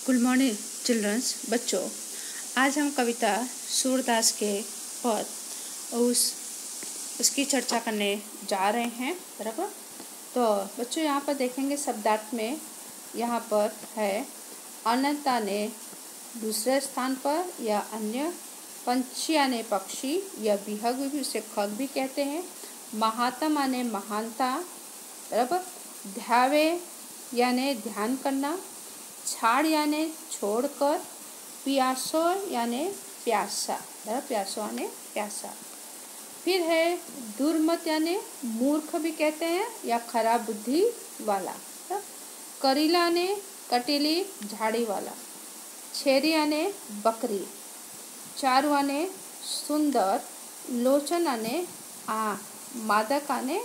Good morning children's बच्चों। आज हम कविता सूरदास के पद उसकी चर्चा करने जा रहे हैं। बराबर। तो बच्चों यहाँ पर देखेंगे शब्दार्थ में यहाँ पर है अनंता ने दूसरे स्थान पर या अन्य, पंछिया ने पक्षी या विहग भी उसे खग भी कहते हैं, महात्मा ने महानता। बराबर। ध्यावे यानी ध्यान करना, छाड़ यानी छोड़कर, प्यासो यानी प्यासा। प्यासो यानी प्यासा। फिर है दुर्मत यानी मूर्ख भी कहते हैं या खराब बुद्धि वाला। करीला ने कटीली झाड़ी वाला, छेरी यानी बकरी, चारुआ ने सुंदर, लोचन ने मादक ने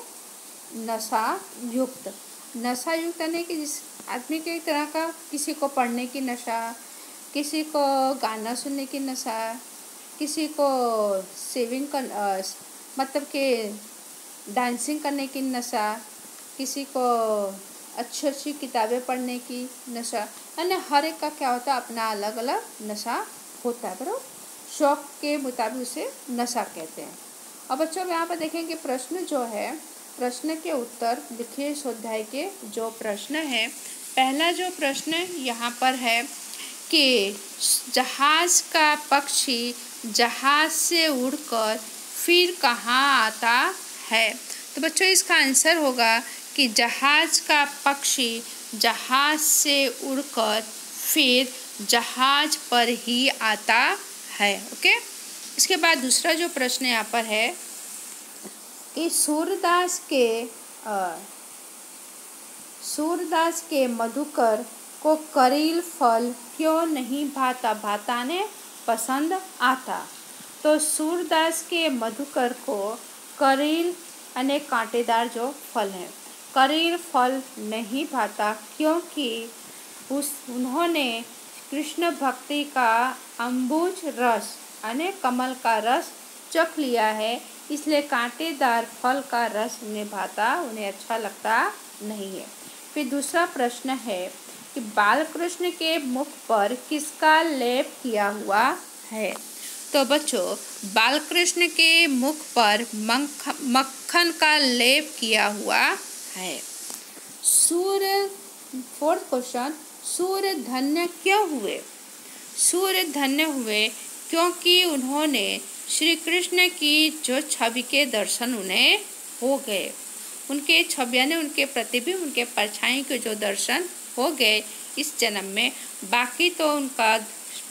नशा युक्त। नशा युक्त यानी कि जिस आदमी के तरह का किसी को पढ़ने की नशा, किसी को गाना सुनने की नशा, किसी को सेविंग कर मतलब कि डांसिंग करने की नशा, किसी को अच्छी अच्छी किताबें पढ़ने की नशा। यानी हर एक का क्या होता है, अपना अलग अलग नशा होता है। बराबर। शौक के मुताबिक उसे नशा कहते हैं। अब बच्चों यहाँ पर देखेंगे प्रश्न जो है, प्रश्न के उत्तर लिखिए। स्वाध्याय के जो प्रश्न है, पहला जो प्रश्न यहाँ पर है कि जहाज का पक्षी जहाज से उड़कर फिर कहाँ आता है। तो बच्चों इसका आंसर होगा कि जहाज का पक्षी जहाज से उड़कर फिर जहाज पर ही आता है। ओके। इसके बाद दूसरा जो प्रश्न यहाँ पर है कि सूरदास के मधुकर को करील फल क्यों नहीं भाता, भाता ने पसंद आता। तो सूरदास के मधुकर को करील यानी कांटेदार जो फल है, करील फल नहीं भाता क्योंकि उन्होंने कृष्ण भक्ति का अम्बुज रस यानी कमल का रस चख लिया है, इसलिए कांटेदार फल का रस उन्हें भाता, उन्हें अच्छा लगता नहीं है। फिर दूसरा प्रश्न है कि बालकृष्ण के मुख पर किसका लेप किया हुआ है। तो बच्चों बालकृष्ण के मुख पर मक्खन का लेप किया हुआ है। फोर्थ क्वेश्चन, सूर्य धन्य क्यों हुए। सूर्य धन्य हुए क्योंकि उन्होंने श्री कृष्ण की जो छवि के दर्शन उन्हें हो गए, उनके छवि यानी उनके प्रतिबिंब, उनके परछाई के जो दर्शन हो गए इस जन्म में। बाकी तो उनका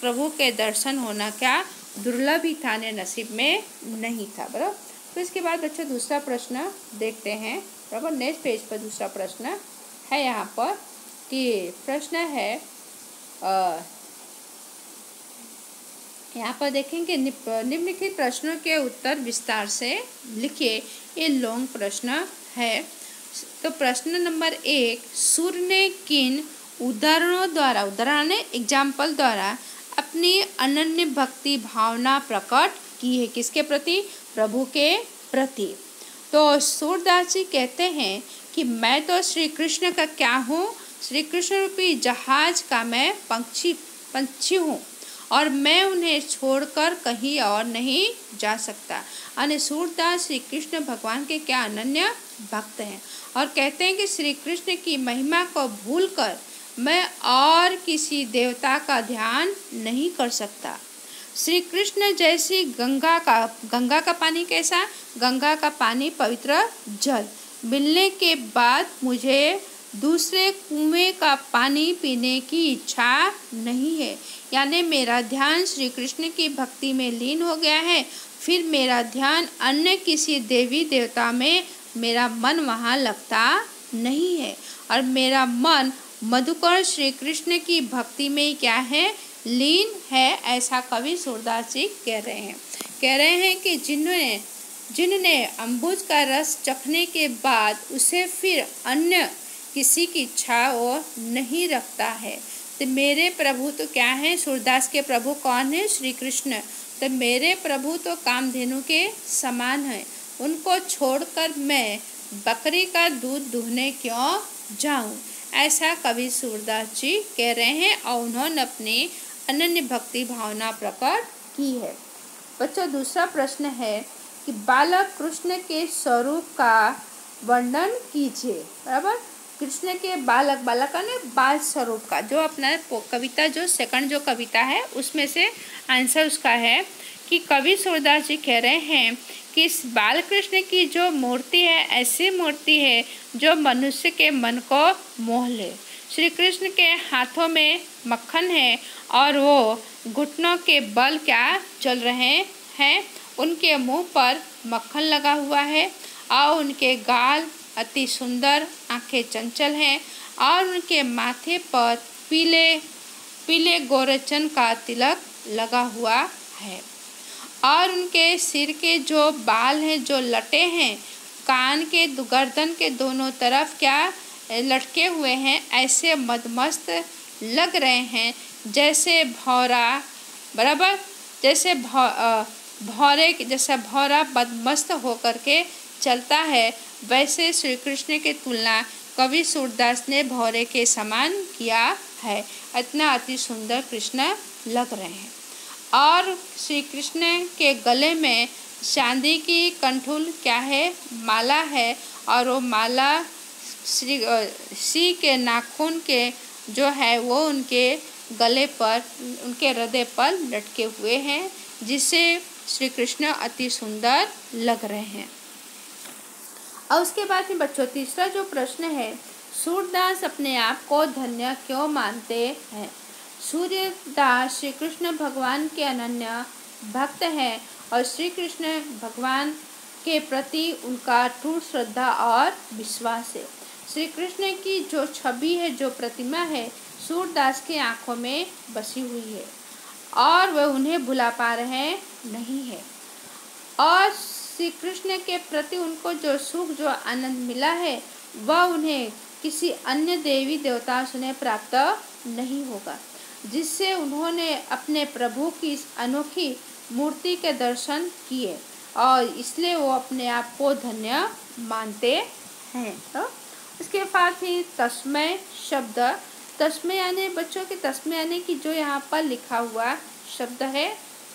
प्रभु के दर्शन होना क्या दुर्लभ ही था, ने नसीब में नहीं था। बराबर। तो इसके बाद बच्चों दूसरा प्रश्न देखते हैं। बराबर। नेक्स्ट पेज पर दूसरा प्रश्न है यहाँ पर कि प्रश्न है यहाँ पर देखेंगे निम्नलिखित प्रश्नों के उत्तर विस्तार से लिखिए। ये लॉन्ग प्रश्न है। तो प्रश्न नंबर 1, सूर्य ने किन उदाहरणों द्वारा, उदाहरण एग्जाम्पल द्वारा अपनी अनन्य भक्ति भावना प्रकट की है। किसके प्रति? प्रभु के प्रति। तो सूरदास जी कहते हैं कि मैं तो श्री कृष्ण का क्या हूँ, श्री कृष्ण रूपी जहाज का मैं पंछी हूँ और मैं उन्हें छोड़कर कहीं और नहीं जा सकता। यानी सूरदास श्री कृष्ण भगवान के क्या अनन्य भक्त हैं और कहते हैं कि श्री कृष्ण की महिमा को भूलकर मैं और किसी देवता का ध्यान नहीं कर सकता। श्री कृष्ण जैसी गंगा का पानी कैसा? गंगा का पानी पवित्र जल मिलने के बाद मुझे दूसरे कुएं का पानी पीने की इच्छा नहीं है। यानी मेरा ध्यान श्री कृष्ण की भक्ति में लीन हो गया है, फिर मेरा ध्यान अन्य किसी देवी देवता में मेरा मन वहाँ लगता नहीं है और मेरा मन मधुकर श्री कृष्ण की भक्ति में क्या है? लीन है। ऐसा कवि सूरदास जी कह रहे हैं कि जिन्होंने अम्बुज का रस चखने के बाद उसे फिर अन्य किसी की इच्छा वो नहीं रखता है। तो मेरे प्रभु तो क्या है? सूरदास के प्रभु कौन है? श्री कृष्ण। तो मेरे प्रभु तो कामधेनु के समान है, उनको छोड़कर मैं बकरी का दूध दूहने क्यों जाऊं। ऐसा कवि सूरदास जी कह रहे हैं और उन्होंने अपनी अनन्य भक्ति भावना प्रकट की है। बच्चों, दूसरा प्रश्न है कि बालक कृष्ण के स्वरूप का वर्णन कीजिए। बराबर, कृष्ण के बालक ने बाल स्वरूप का, जो अपना कविता जो सेकंड जो कविता है उसमें से आंसर उसका है कि कवि सूरदास जी कह रहे हैं कि इस बाल कृष्ण की जो मूर्ति है ऐसी मूर्ति है जो मनुष्य के मन को मोह ले। श्री कृष्ण के हाथों में मक्खन है और वो घुटनों के बल क्या चल रहे हैं। उनके मुंह पर मक्खन लगा हुआ है और उनके गाल अति सुंदर, आंखें चंचल हैं और उनके माथे पर पीले गोरेचन का तिलक लगा हुआ है और उनके सिर के जो बाल हैं, जो लटे हैं, कान के गर्दन के दोनों तरफ क्या लटके हुए हैं, ऐसे मदमस्त लग रहे हैं जैसे भौरा। बराबर, जैसे भौरा मदमस्त होकर के चलता है, वैसे श्री कृष्ण की तुलना कवि सूरदास ने भौरे के समान किया है। इतना अति सुंदर कृष्ण लग रहे हैं। और श्री कृष्ण के गले में चांदी की कंठुल क्या है, माला है और वो माला श्री के नाखून के जो है वो उनके गले पर, उनके हृदय पर लटके हुए हैं, जिससे श्री कृष्ण अति सुंदर लग रहे हैं। और उसके बाद में बच्चों तीसरा जो प्रश्न है, सूरदास अपने आप को धन्य क्यों मानते हैं। सूरदास श्री कृष्ण भगवान के अनन्य भक्त हैं और श्री कृष्ण भगवान के प्रति उनका अटूट श्रद्धा और विश्वास है। श्री कृष्ण की जो छवि है, जो प्रतिमा है, सूरदास की आंखों में बसी हुई है और वह उन्हें भुला पा रहे नहीं है और श्री कृष्ण के प्रति उनको जो सुख, जो आनंद मिला है, वह उन्हें किसी अन्य देवी देवता से प्राप्त नहीं होगा, जिससे उन्होंने अपने प्रभु की इस अनोखी मूर्ति के दर्शन किए और इसलिए वो अपने आप को धन्य मानते हैं। तो इसके साथ ही तस्मै शब्द, तस्मै यानी बच्चों के तस्मै यानी कि जो यहाँ पर लिखा हुआ शब्द है,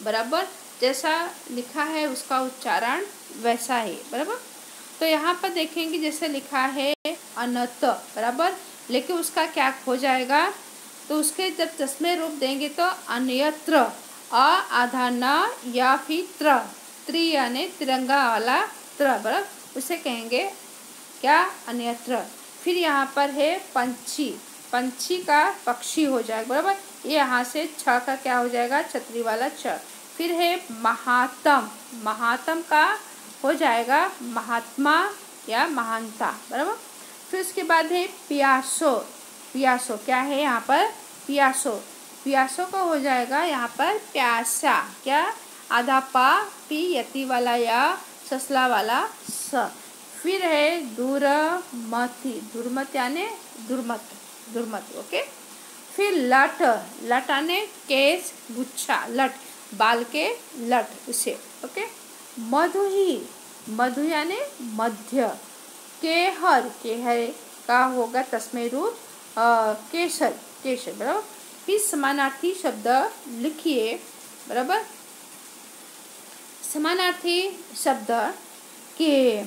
बराबर जैसा लिखा है उसका उच्चारण वैसा है। बराबर, तो यहाँ पर देखेंगे जैसे लिखा है अनत, बराबर, लेकिन उसका क्या हो जाएगा, तो उसके जब तस्मै रूप देंगे तो अन्यत्र, आधा न या फिर त्रि यानी तिरंगा वाला त्र, बराबर, उसे कहेंगे क्या, अन्यत्र। फिर यहाँ पर है पंछी, पंछी का पक्षी हो जाएगा, बराबर, ये यहाँ से छ का क्या हो जाएगा, छतरी वाला छ। फिर है महात्म, महात्म का हो जाएगा महात्मा या महानता, बराबर। फिर उसके बाद है पियासो, पियासो क्या है यहाँ पर, पियासो, पियासो का हो जाएगा यहाँ पर प्यासा, क्या, आधा पा पी यति वाला या ससला वाला स। फिर है दुर्मति, दुर्मत यानी दुर्मत, दुर्मत, ओके। फिर लट, लट यानी केस गुच्छा, लट बाल के लट, उसे, ओके। मधुही, मधु यानी मध्य। केहर, केहर का होगा तस्मै रूप केसर, केसर, बराबर। फिर समानार्थी शब्द लिखिए, बराबर। समानार्थी शब्द के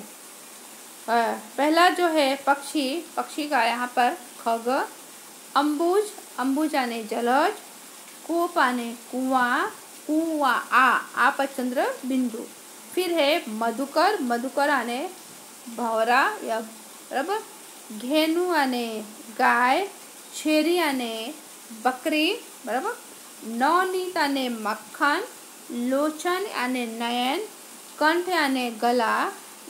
पहला जो है पक्षी, पक्षी का यहाँ पर खग। अम्बुज, अम्बुज यानी जलज। कूप यानी कुआं, कुआं आ पर चंद्र बिंदु। फिर है मधुकर, मधुकर यानी भौरा या, बराबर। घेनु यानी गाय। छेरी यानी बकरी, बराबर। नवनीत यानी मक्खन। लोचन यानी नयन। कंठ यानी गला।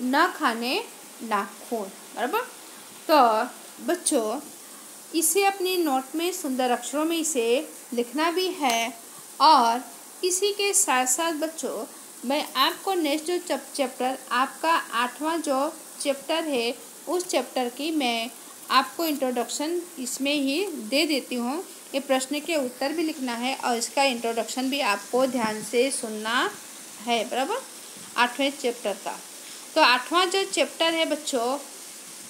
नख यानी नाखून, बराबर। तो बच्चों इसे अपनी नोट में सुंदर अक्षरों में इसे लिखना भी है और इसी के साथ साथ बच्चों मैं आपको नेक्स्ट जो चैप्टर आपका 8वां जो चैप्टर है उस चैप्टर की मैं आपको इंट्रोडक्शन इसमें ही दे देती हूँ। ये प्रश्न के उत्तर भी लिखना है और इसका इंट्रोडक्शन भी आपको ध्यान से सुनना है, बराबर, 8वें चैप्टर का। तो 8वां जो चैप्टर है बच्चों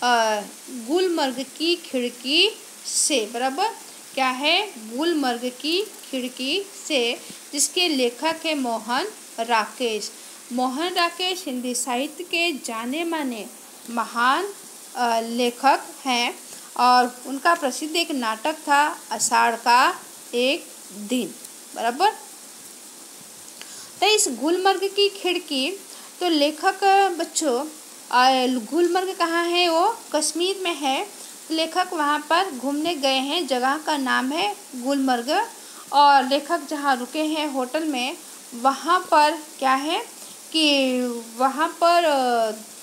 गुलमर्ग की खिड़की से, बराबर क्या है, गुलमर्ग की खिड़की से, जिसके लेखक है मोहन राकेश। मोहन राकेश हिंदी साहित्य के जाने माने महान लेखक हैं और उनका प्रसिद्ध एक नाटक था आषाढ़ का एक दिन, बराबर। तो इस गुलमर्ग की खिड़की, तो लेखक बच्चों गुलमर्ग कहाँ है, वो कश्मीर में है। लेखक वहाँ पर घूमने गए हैं, जगह का नाम है गुलमर्ग, और लेखक जहाँ रुके हैं होटल में, वहाँ पर क्या है कि वहाँ पर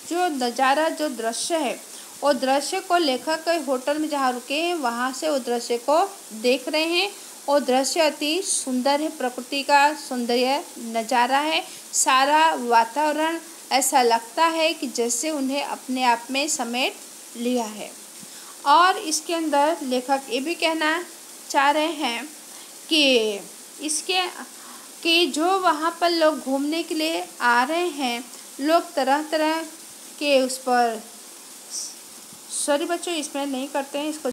जो नज़ारा, जो दृश्य है, वो दृश्य को लेखक होटल में जहाँ रुके हैं वहाँ से वो दृश्य को देख रहे हैं। वो दृश्य अति सुंदर है, प्रकृति का सौंदर्य नज़ारा है। सारा वातावरण ऐसा लगता है कि जैसे उन्हें अपने आप में समेट लिया है। और इसके अंदर लेखक ये भी कहना चाह रहे हैं कि कि जो वहाँ पर लोग घूमने के लिए आ रहे हैं, लोग तरह तरह के उस पर, सॉरी बच्चों इसमें नहीं करते हैं इसको।